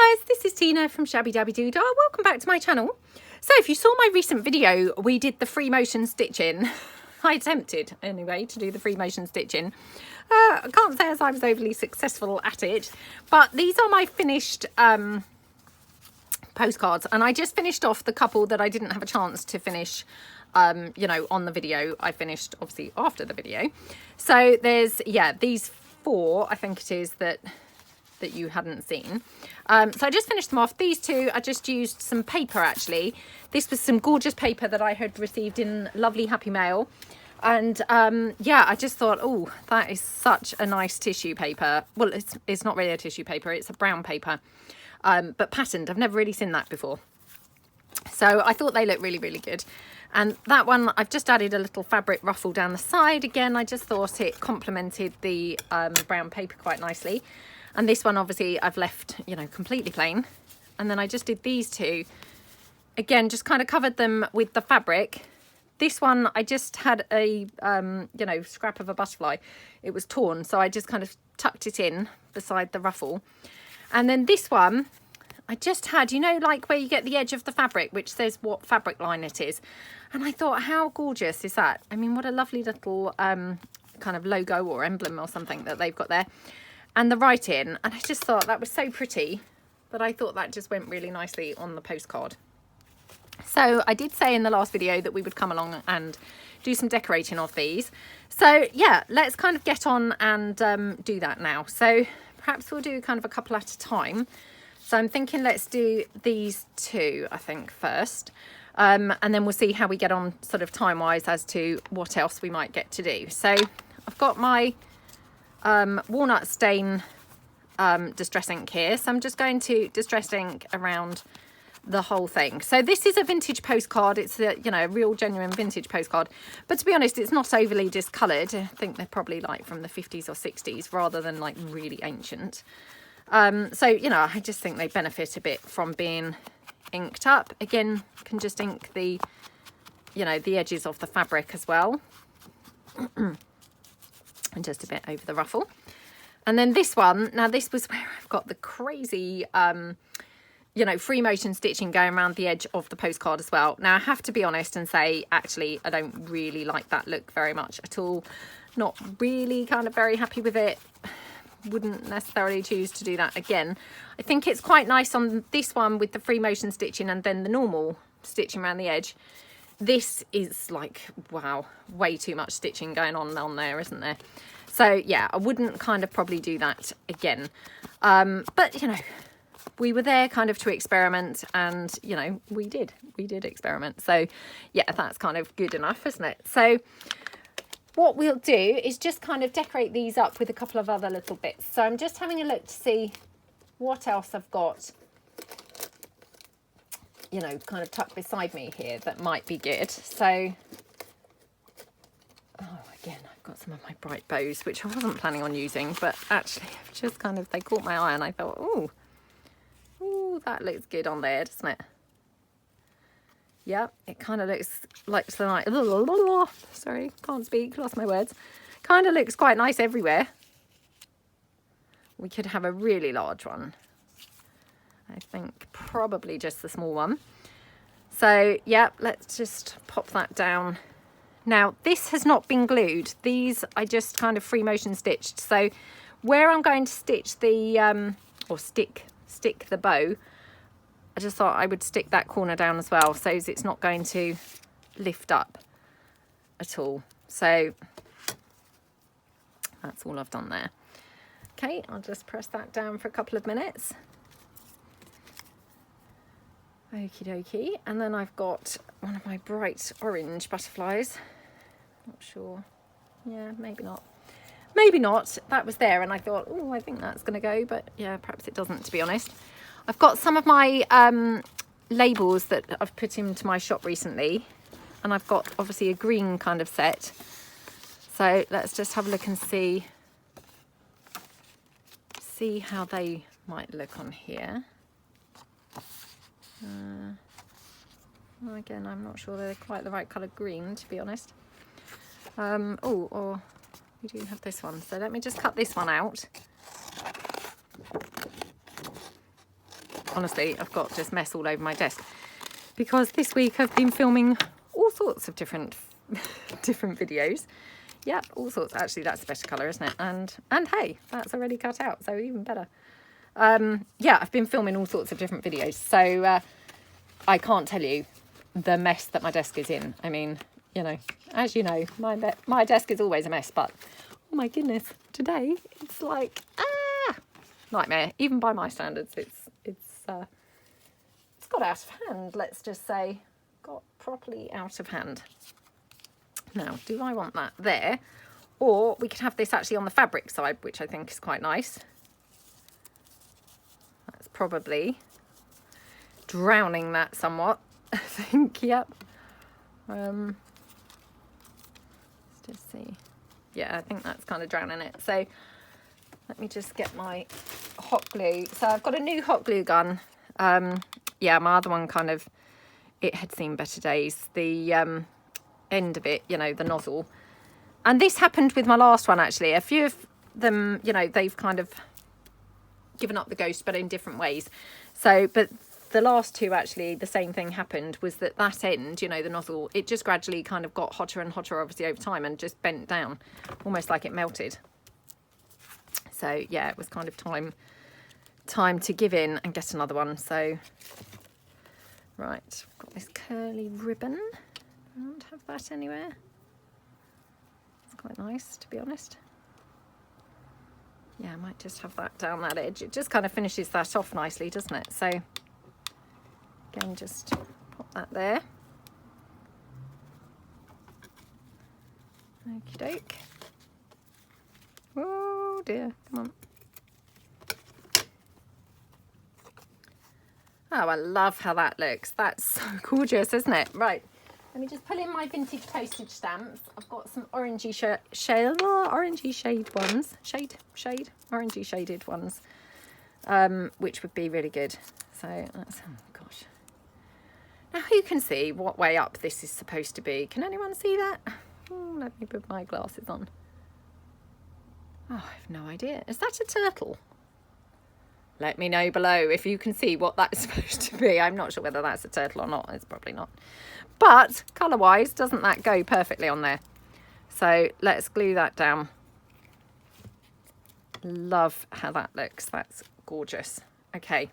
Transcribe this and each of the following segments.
Hi guys, this is Tina from Shabbydabbydoodah. Welcome back to my channel. So if you saw my recent video, we did the free motion stitching. I attempted anyway to do the free motion stitching. I can't say as I was overly successful at it, but these are my finished postcards, and I just finished off the couple that I didn't have a chance to finish you know, on the video. I finished obviously after the video. So there's, yeah, these four, I think it is, that you hadn't seen. So I just finished them off. These two, I just used some paper actually. This was some gorgeous paper that I had received in lovely happy mail. And yeah, I just thought, oh, that is such a nice tissue paper. Well, it's not really a tissue paper, it's a brown paper, but patterned. I've never really seen that before. So I thought they looked really, really good. And that one, I've just added a little fabric ruffle down the side. Again, I just thought it complemented the brown paper quite nicely. And this one, obviously, I've left, you know, completely plain. And then I just did these two. Again, just kind of covered them with the fabric. This one, I just had a, you know, scrap of a butterfly. It was torn, so I just kind of tucked it in beside the ruffle. And then this one, I just had, you know, like where you get the edge of the fabric, which says what fabric line it is. And I thought, how gorgeous is that? I mean, what a lovely little kind of logo or emblem or something that they've got there. And the writing, and I just thought that was so pretty that I thought that just went really nicely on the postcard. So I did say in the last video that we would come along and do some decorating of these. So yeah, let's kind of get on and do that now. So perhaps we'll do kind of a couple at a time. So I'm thinking let's do these two, I think, first. And then we'll see how we get on sort of time-wise as to what else we might get to do. So I've got my walnut stain distress ink here, so I'm just going to distress ink around the whole thing. So this is a vintage postcard. It's a, you know, a real genuine vintage postcard, but to be honest, it's not overly discoloured. I think they're probably like from the 50s or 60s rather than like really ancient. So, you know, I just think they benefit a bit from being inked up. Again, can just ink the, you know, the edges of the fabric as well. And just a bit over the ruffle. And then this one, now this was where I've got the crazy, you know, free motion stitching going around the edge of the postcard as well. Now I have to be honest and say, actually, I don't really like that look very much at all. Not really kind of very happy with it. Wouldn't necessarily choose to do that again. I think it's quite nice on this one with the free motion stitching and then the normal stitching around the edge. This is like, wow, way too much stitching going on there, isn't there? So yeah, I wouldn't kind of probably do that again. But you know, we were there kind of to experiment, and you know, we did experiment. So yeah, that's kind of good enough, isn't it? So what we'll do is just kind of decorate these up with a couple of other little bits. So I'm just having a look to see what else I've got, you know, kind of tucked beside me here that might be good. So, oh, again, I've got some of my bright bows, which I wasn't planning on using, but actually I've just kind of, they caught my eye and I thought, oh, that looks good on there, doesn't it? Yeah, it kind of looks like, sorry, can't speak, lost my words. Kind of looks quite nice everywhere. We could have a really large one. I think probably just the small one. So yeah, let's just pop that down. Now this has not been glued. These I just kind of free motion stitched. So where I'm going to stitch the or stick the bow, I just thought I would stick that corner down as well, so it's not going to lift up at all. So that's all I've done there. Okay, I'll just press that down for a couple of minutes. Okie dokie. And then I've got one of my bright orange butterflies. Not sure. Yeah, maybe not. Maybe not. That was there and I thought, oh, I think that's going to go. But yeah, perhaps it doesn't, to be honest. I've got some of my labels that I've put into my shop recently. And I've got obviously a green kind of set. So let's just have a look and see how they might look on here. Again, I'm not sure they're quite the right colour green, to be honest. Oh, or we do have this one. So let me just cut this one out. honestly, I've got just mess all over my desk because this week I've been filming all sorts of different videos. Yeah, all sorts. Actually, that's a better colour, isn't it? And hey, that's already cut out, so even better. Yeah, I've been filming all sorts of different videos, so I can't tell you the mess that my desk is in. I mean, you know, as you know, my desk is always a mess, but oh my goodness, today it's like nightmare. Even by my standards, it's got out of hand. Let's just say, got properly out of hand. Now, do I want that there? Or we could have this actually on the fabric side, which I think is quite nice. That's probably drowning that somewhat, I think. Yep. Let's just see. Yeah, I think that's kind of drowning it. So let me just get my hot glue. So I've got a new hot glue gun. Yeah, my other one kind of, it had seen better days. The end of it, you know, the nozzle. And this happened with my last one, actually. A few of them, you know, they've kind of given up the ghost, but in different ways. So, but the last two, actually, the same thing happened, was that end, you know, the nozzle, it just gradually kind of got hotter and hotter, obviously, over time, and just bent down, almost like it melted. So, yeah, it was kind of time to give in and get another one. So, right, I've got this curly ribbon. I don't have that anywhere. It's quite nice, to be honest. Yeah, I might just have that down that edge. It just kind of finishes that off nicely, doesn't it? So, again, just pop that there. Okie doke. Oh dear, come on. Oh, I love how that looks. That's so gorgeous, isn't it? Right. Let me just pull in my vintage postage stamps. I've got some orangey shade ones. Orangey shaded ones. Which would be really good. So that's, oh gosh. Now who can see what way up this is supposed to be? Can anyone see that? Oh, let me put my glasses on. Oh, I have no idea. Is that a turtle? Let me know below if you can see what that's supposed to be. I'm not sure whether that's a turtle or not. It's probably not. But colour-wise, doesn't that go perfectly on there? So let's glue that down. Love how that looks. That's gorgeous. Okay.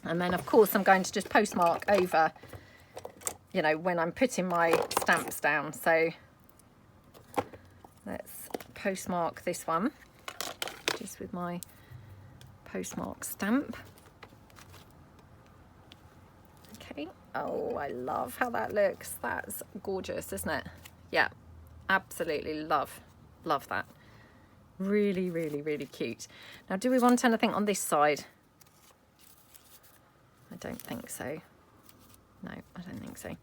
And then, of course, I'm going to just postmark over, you know, when I'm putting my stamps down. So let's postmark this one just with my postmark stamp. Okay. Oh, I love how that looks. That's gorgeous, isn't it? Yeah, absolutely love that. Really, really, really cute. Now, do we want anything on this side? I don't think so. No, I don't think so.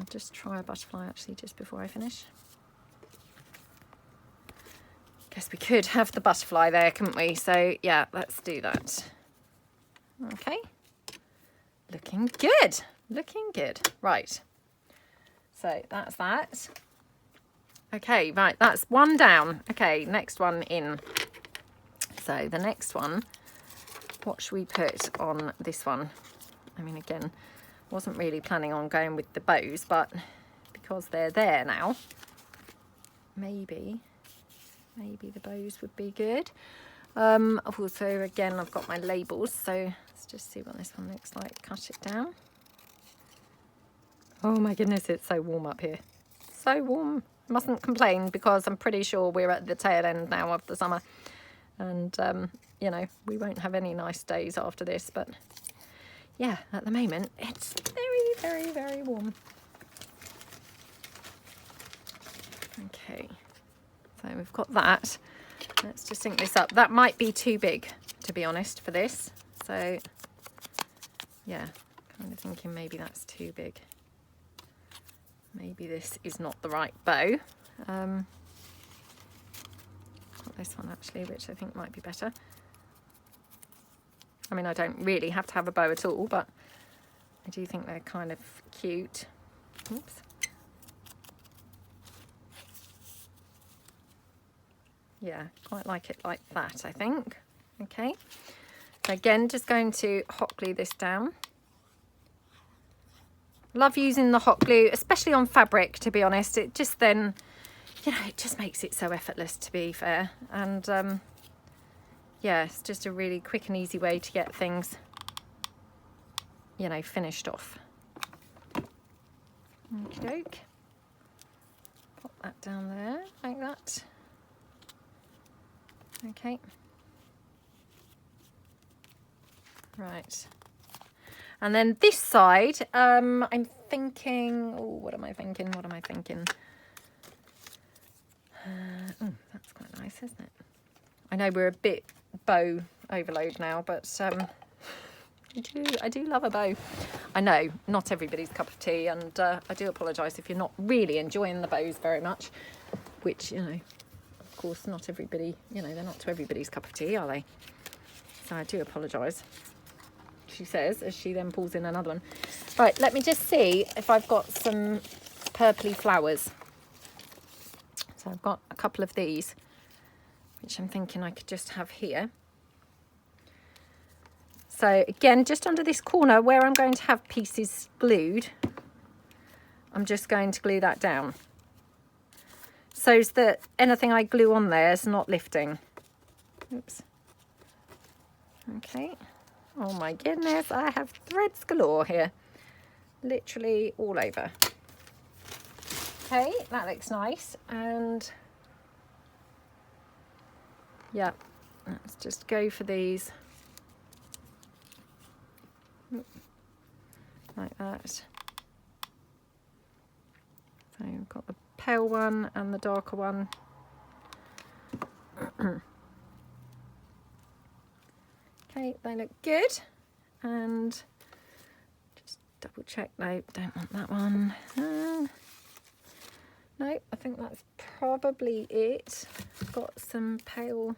Just try a butterfly actually just before I finish. Guess we could have the butterfly there, couldn't we? So yeah, let's do that. Okay. Looking good. Looking good. Right. So that's that. Okay, right, that's one down. Okay, next one in. So the next one, what should we put on this one? I mean, again, wasn't really planning on going with the bows, but because they're there now, maybe the bows would be good. Also, again, I've got my labels, so let's just see what this one looks like. Cut it down. Oh my goodness, it's so warm up here. So warm. Mustn't complain because I'm pretty sure we're at the tail end now of the summer. And, you know, we won't have any nice days after this. But, yeah, at the moment, it's very, very, very warm. Okay. So we've got that. Let's just ink this up. That might be too big, to be honest, for this. So, yeah, kind of thinking maybe that's too big. Maybe this is not the right bow. Got this one actually, which I think might be better. I mean, I don't really have to have a bow at all, but I do think they're kind of cute. Oops. Yeah, quite like it like that, I think. Okay, So again, just going to hot glue this down. Love using the hot glue, especially on fabric, to be honest. It just then, you know, it just makes it so effortless, to be fair. And yeah, it's just a really quick and easy way to get things, you know, finished off. Okey-doke. Pop that down there like that. Okay. Right. And then this side, I'm thinking, oh, what am I thinking? What am I thinking? Oh, that's quite nice, isn't it? I know we're a bit bow overload now, but I do love a bow. I know, not everybody's cup of tea, and I do apologise if you're not really enjoying the bows very much, which, you know, of course, not everybody, you know, they're not to everybody's cup of tea, are they? So I do apologise, she says, as she then pulls in another one. Right, let me just see if I've got some purpley flowers. So I've got a couple of these, which I'm thinking I could just have here. So again, just under this corner where I'm going to have pieces glued, I'm just going to glue that down, so that anything I glue on there is not lifting. Oops. Okay. Oh my goodness, I have threads galore here. Literally all over. Okay, that looks nice. And yeah, let's just go for these. Like that. So we've got the pale one and the darker one. Okay, they look good. And just double check. No, don't want that one. No, I think that's probably it. Got some pale,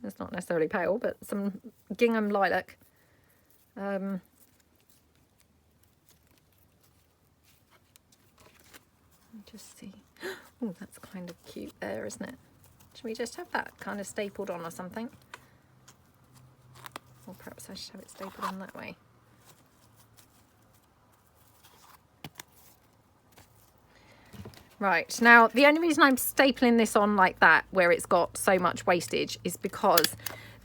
it's not necessarily pale, but some gingham lilac. Just see. Oh, that's kind of cute there, isn't it? Should we just have that kind of stapled on or something? Or perhaps I should have it stapled on that way. Right, now the only reason I'm stapling this on like that, where it's got so much wastage, is because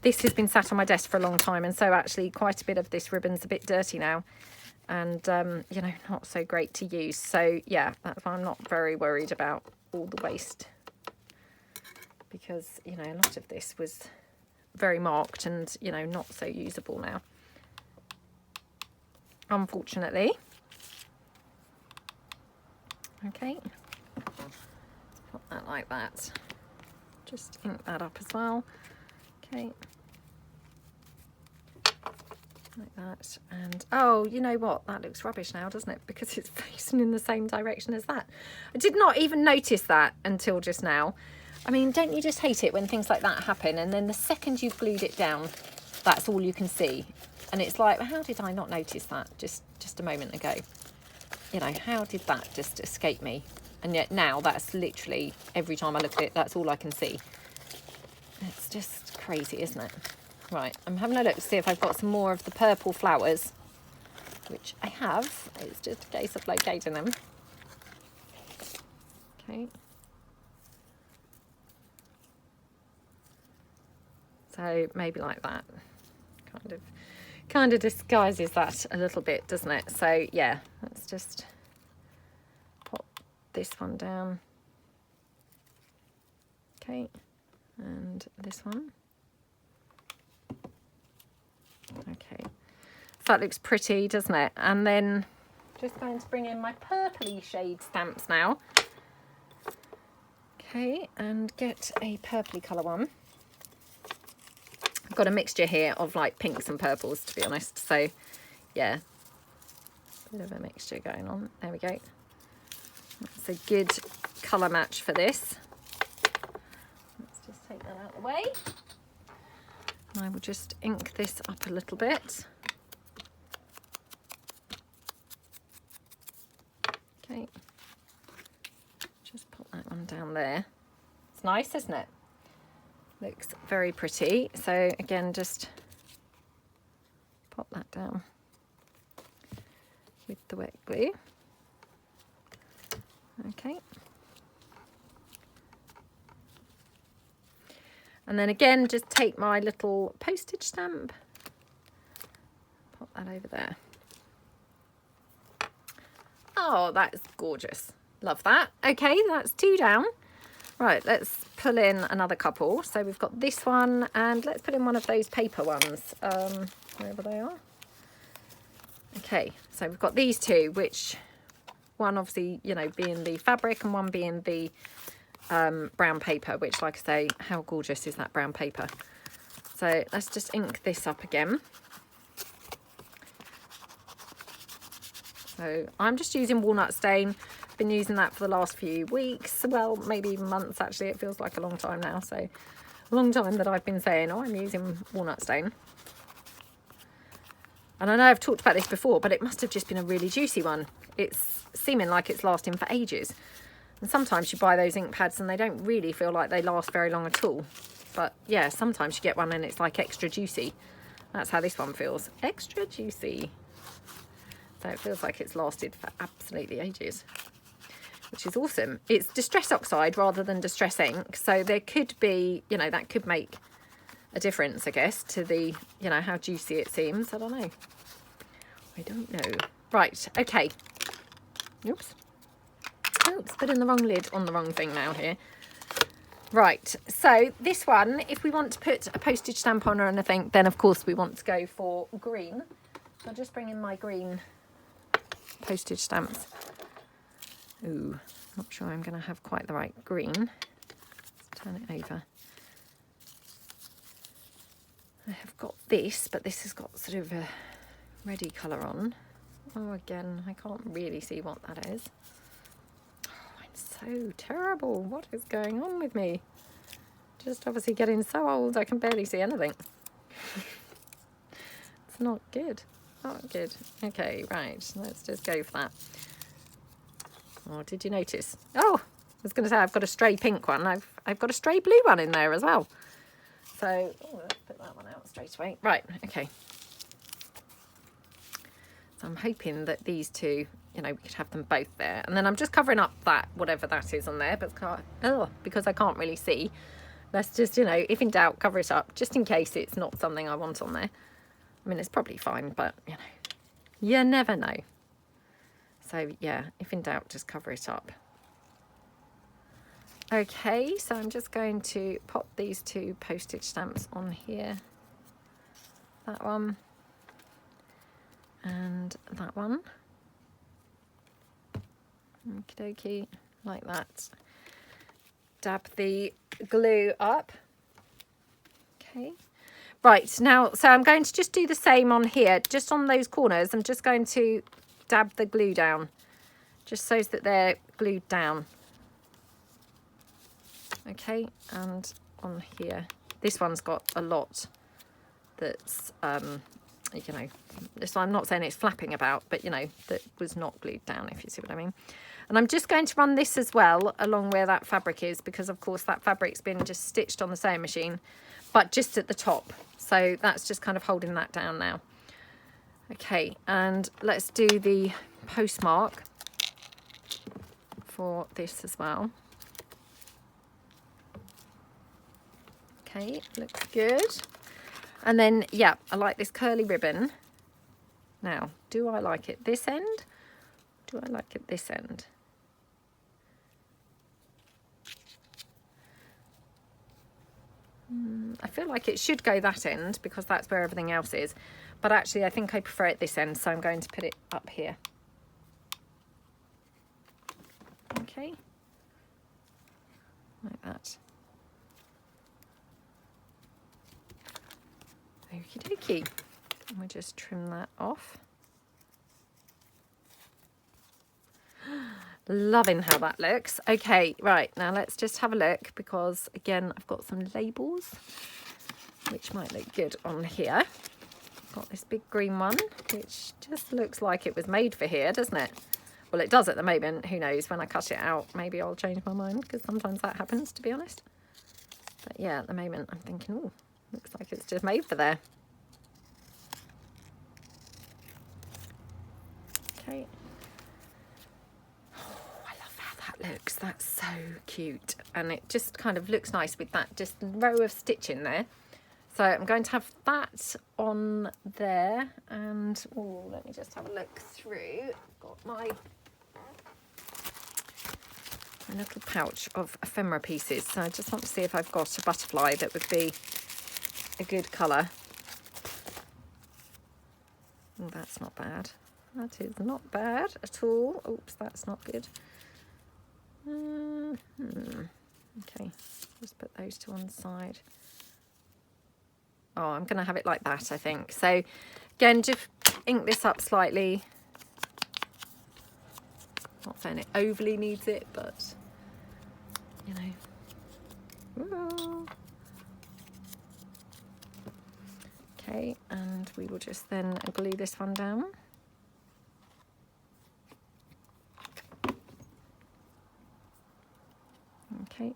this has been sat on my desk for a long time, and so actually quite a bit of this ribbon's a bit dirty now, and you know, not so great to use. So yeah, that's why I'm not very worried about all the waste, because, you know, a lot of this was very marked and, you know, not so usable now, unfortunately. Okay, put that like that. Just ink that up as well. Okay, like that. And oh, you know what, that looks rubbish now, doesn't it, because it's facing in the same direction as that. I did not even notice that until just now. I mean, don't you just hate it when things like that happen, and then the second you've glued it down, that's all you can see, and it's like, how did I not notice that just a moment ago? You know, how did that just escape me? And yet now that's literally, every time I look at it, that's all I can see. It's just crazy, isn't it? Right, I'm having a look to see if I've got some more of the purple flowers, which I have. It's just a case of locating them. Okay. So maybe like that. Kind of disguises that a little bit, doesn't it? So yeah, let's just pop this one down. Okay, and this one. Okay, so that looks pretty, doesn't it? And then just going to bring in my purpley shade stamps now. Okay, and get a purpley colour one. I've got a mixture here of like pinks and purples, to be honest. So yeah, bit of a mixture going on. There we go. That's a good colour match for this. Let's just take that out of the way. And I will just ink this up a little bit. Okay, just put that one down there. It's nice, isn't it? Looks very pretty. So again, just pop that down with the wet glue. Okay. And then again, just take my little postage stamp, pop that over there. Oh, that's gorgeous. Love that. Okay, that's 2 down. Right, let's pull in another couple. So we've got this one, and let's put in one of those paper ones, wherever they are. Okay, so we've got these 2, which one obviously, you know, being the fabric and one being the brown paper, which, like I say, how gorgeous is that brown paper? So let's just ink this up again. So I'm just using walnut stain. Been using that for the last few weeks, well, maybe even months actually. It feels like a long time now, so a long time that I've been saying, oh, I'm using walnut stain. And I know I've talked about this before, but it must have just been a really juicy one. It's seeming like it's lasting for ages. And sometimes you buy those ink pads and they don't really feel like they last very long at all. But yeah, sometimes you get one and it's like extra juicy. That's how this one feels, extra juicy. So it feels like it's lasted for absolutely ages, which is awesome. It's Distress Oxide rather than Distress Ink. So there could be, you know, that could make a difference, I guess, to the, you know, how juicy it seems. I don't know. I don't know. Right, okay. Oops. Oops, putting the wrong lid on the wrong thing now here. Right, so this one, if we want to put a postage stamp on or anything, then of course we want to go for green. So I'll just bring in my green postage stamps. Ooh, not sure I'm going to have quite the right green. Let's turn it over. I have got this, but this has got sort of a reddy colour on. Oh, again, I can't really see what that is. Oh, I'm so terrible. What is going on with me? Just obviously getting so old I can barely see anything. It's not good. Not good. Okay, right, let's just go for that. Oh, did you notice? Oh, I was going to say I've got a stray pink one. I've got a stray blue one in there as well. So, oh, let's put that one out straight away. Right, okay. So I'm hoping that these 2, you know, we could have them both there. And then I'm just covering up that, whatever that is on there, but because I can't really see. Let's just, you know, if in doubt, cover it up, just in case it's not something I want on there. I mean, it's probably fine, but, you know, you never know. So, yeah, if in doubt, just cover it up. Okay, so I'm just going to pop these 2 postage stamps on here. That one. And that one. Okie dokie, like that. Dab the glue up. Okay. Right, now, so I'm going to just do the same on here, just on those corners. I'm just going to dab the glue down, just so that they're glued down. Okay, and on here, this one's got a lot that's, you know, this one, I'm not saying it's flapping about, but, you know, that was not glued down, if you see what I mean. And I'm just going to run this as well along where that fabric is, because, of course, that fabric's been just stitched on the sewing machine, but just at the top. So that's just kind of holding that down now. Okay, and let's do the postmark for this as well. Okay, looks good. And then, yeah, I like this curly ribbon. Now, do I like it this end? Do I like it this end? I feel like it should go that end because that's where everything else is. But actually, I think I prefer it this end, so I'm going to put it up here. Okay. Like that. Okie dokie. And we'll just trim that off. Loving how that looks. Okay, right, now let's just have a look because, again, I've got some labels which might look good on here. Got this big green one, which just looks like it was made for here, doesn't it? Well, it does at the moment. Who knows? When I cut it out, maybe I'll change my mind because sometimes that happens, to be honest. But yeah, at the moment I'm thinking, oh, looks like it's just made for there. Okay. Oh, I love how that looks. That's so cute. And it just kind of looks nice with that just row of stitching there. So I'm going to have that on there. And, oh, let me just have a look through. I've got my little pouch of ephemera pieces. So I just want to see if I've got a butterfly that would be a good colour. Oh, that's not bad. That is not bad at all. Oops, that's not good. Okay, just put those two on the side. Oh, I'm going to have it like that, I think. So again, just ink this up slightly. Not saying it overly needs it, but you know. Ooh. Okay, and we will just then glue this one down. Okay.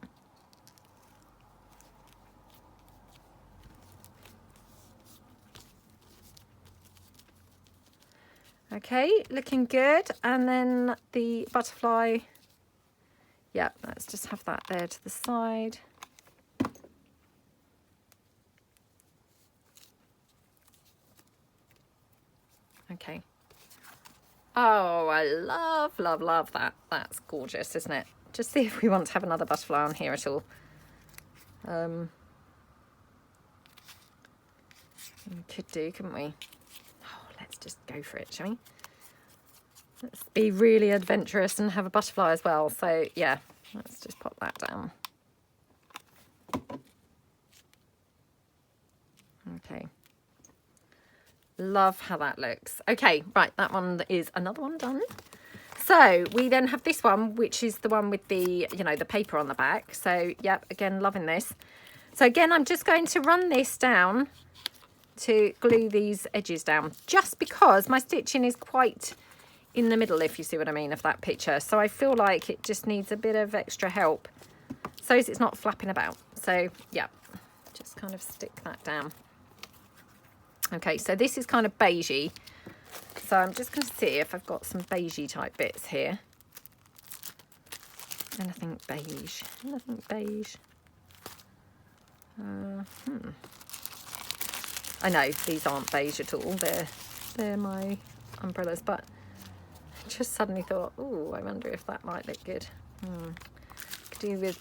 Okay, looking good. And then the butterfly, yeah, let's just have that there to the side. Okay. Oh, I love, love, love that. That's gorgeous, isn't it? Just see if we want to have another butterfly on here at all. We could do, couldn't we? Oh, let's just go for it, shall we? Let's be really adventurous and have a butterfly as well. So yeah, let's just pop that down. Okay. Love how that looks. Okay, right, that one is another one done. So we then have this one, which is the one with the, you know, the paper on the back. So, yep, again, loving this. So again, I'm just going to run this down to glue these edges down, just because my stitching is quite in the middle, if you see what I mean, of that picture. So I feel like it just needs a bit of extra help so it's not flapping about. So, yeah, just kind of stick that down. Okay, so this is kind of beigey. So I'm just going to see if I've got some beigey type bits here. Anything beige? Anything beige? I know these aren't beige at all. They're my umbrellas, but I just suddenly thought, oh, I wonder if that might look good. Could do with.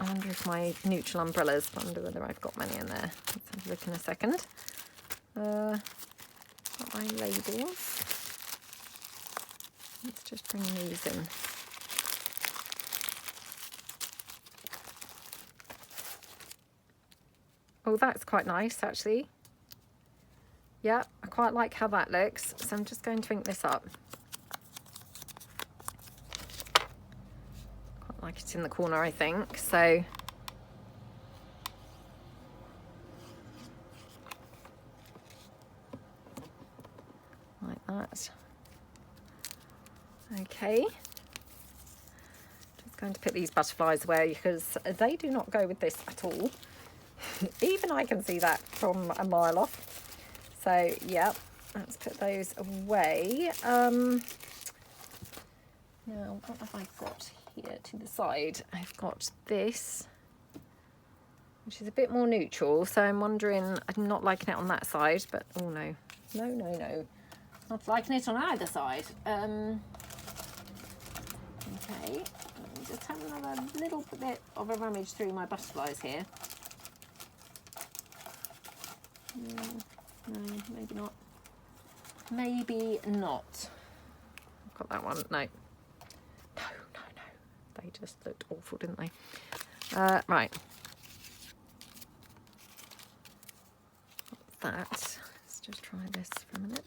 I wonder if my neutral umbrellas. I wonder whether I've got many in there. Let's have a look in a second. Got my labels. Let's just bring these in. Oh, that's quite nice, actually. Yeah, I quite like how that looks. So I'm just going to ink this up. Quite like it in the corner, I think. So like that. Okay. Just going to put these butterflies away because they do not go with this at all. Even I can see that from a mile off. So yeah, let's put those away. Now what have I got here to the side? I've got this, which is a bit more neutral. So I'm wondering, I'm not liking it on that side, but oh no, no. Not liking it on either side. Okay, let me just have another little bit of a rummage through my butterflies here. No, maybe not. Maybe not. I've got that one. No. They just looked awful, didn't they? Right. That. Let's just try this for a minute.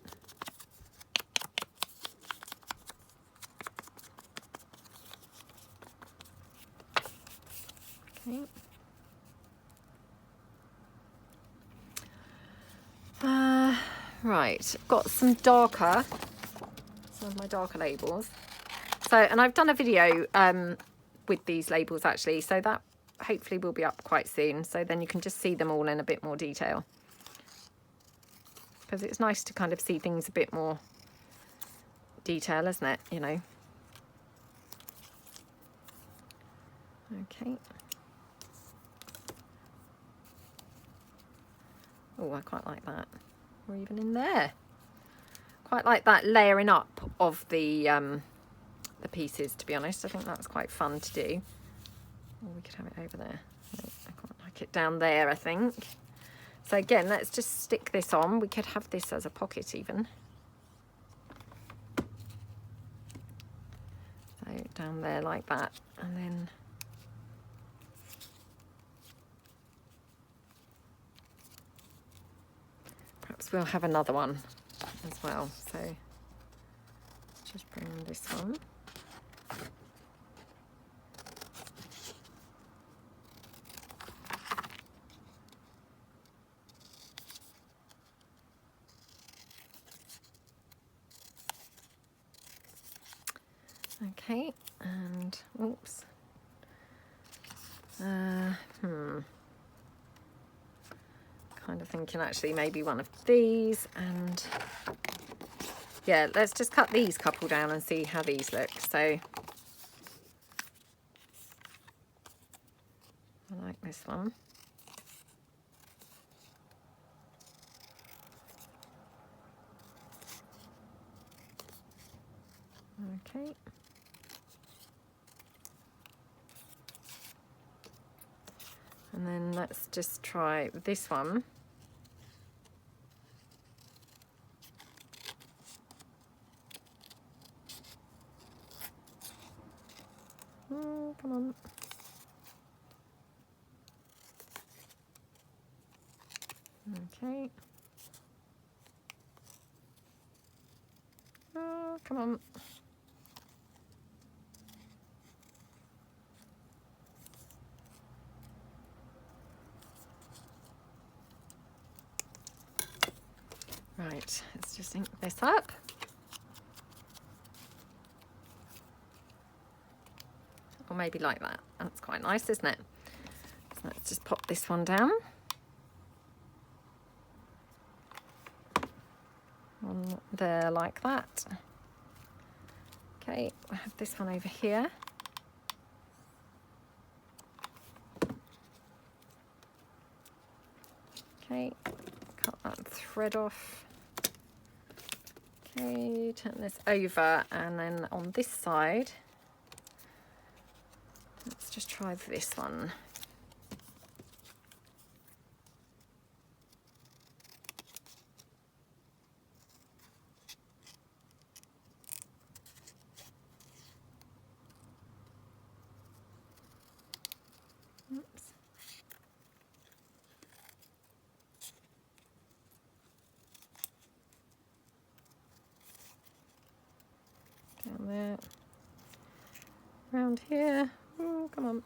Okay. Right, got some of my darker labels. So, and I've done a video with these labels actually, so that hopefully will be up quite soon, so then you can just see them all in a bit more detail, because it's nice to kind of see things a bit more detail, isn't it, you know. Okay. Oh, I quite like that. Or even in there. Quite like that layering up of the pieces, to be honest. I think that's quite fun to do. Or we could have it over there. No, I quite like it down there, I think. So again, let's just stick this on. We could have this as a pocket even. So down there like that. And then perhaps we'll have another one as well. So just bring this one. Okay, and oops. Kind of thinking actually maybe one of these, and yeah, let's just cut these couple down and see how these look. So I like this one. Okay. And then let's just try this one. Oh, come on. Okay. Oh, come on. Right, let's just ink this up. Or maybe like that. That's quite nice, isn't it? So let's just pop this one down. On there like that. Okay, I have this one over here. Okay, cut that thread off. Okay, turn this over, and then on this side, let's just try this one. Oops. Down there, around here. Oh, come on.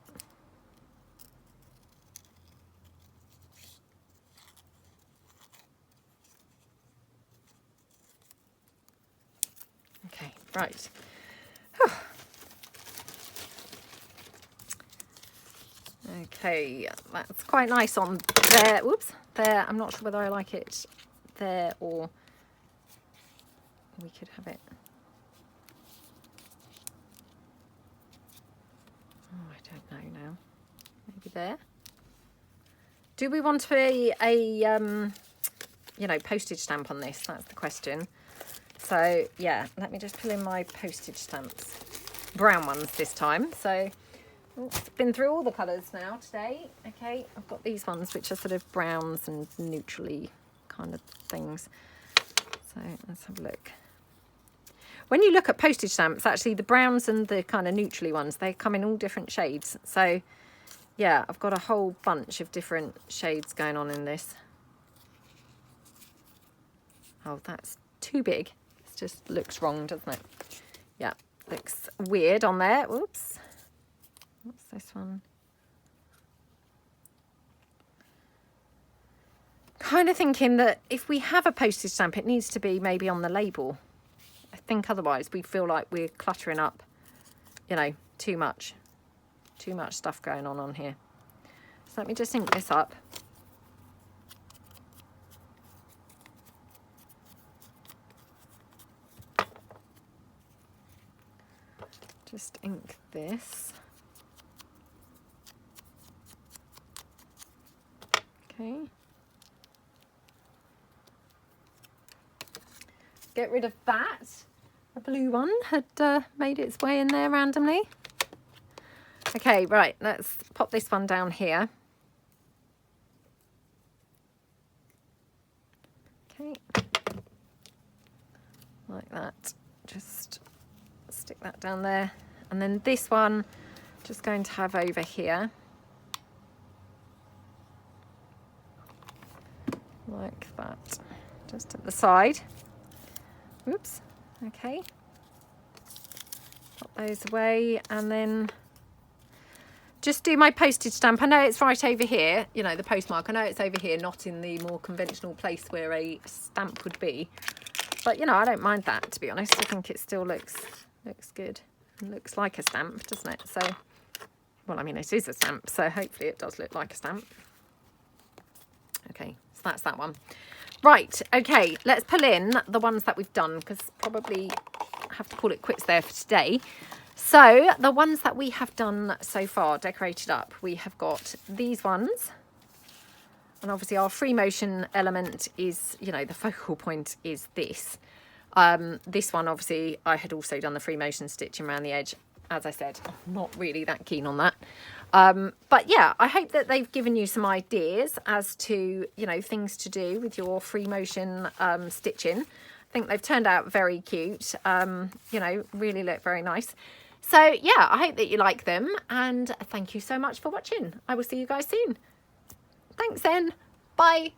Okay, right. Okay, that's quite nice on there. Whoops, there. I'm not sure whether I like it there or we could have it. Oh, I don't know now. Maybe there. Do we want a you know, postage stamp on this? That's the question. So yeah, let me just pull in my postage stamps. Brown ones this time. So I've been through all the colours now today. Okay, I've got these ones which are sort of browns and neutrally kind of things. So let's have a look. When you look at postage stamps, actually the browns and the kind of neutrally ones, they come in all different shades. So yeah, I've got a whole bunch of different shades going on in this. Oh, that's too big. It just looks wrong, doesn't it? Yeah, looks weird on there. Whoops. What's this one? Kind of thinking that if we have a postage stamp, it needs to be maybe on the label. I think otherwise we feel like we're cluttering up, you know, too much stuff going on here. So let me just ink this up. Just ink this. Okay. Get rid of that. The blue one had made its way in there randomly. Okay, right, let's pop this one down here. Okay. Like that. Just stick that down there, and then this one just going to have over here like that, just at the side. Oops. Okay, pop those away, and then just do my postage stamp. I know it's right over here, you know, the postmark. I know it's over here, not in the more conventional place where a stamp would be, but you know, I don't mind that, to be honest. I think it still looks good and looks like a stamp, doesn't it? So, well, I mean, it is a stamp, so hopefully it does look like a stamp. Okay, so that's that one. Right, okay, let's pull in the ones that we've done, because probably have to call it quits there for today. So the ones that we have done so far, decorated up, we have got these ones, and obviously our free motion element is, you know, the focal point is this. This one, obviously, I had also done the free motion stitching around the edge. As I said, I'm not really that keen on that. But yeah, I hope that they've given you some ideas as to, you know, things to do with your free motion stitching. I think they've turned out very cute, you know, really look very nice. So yeah, I hope that you like them, and thank you so much for watching. I will see you guys soon. Thanks then. Bye.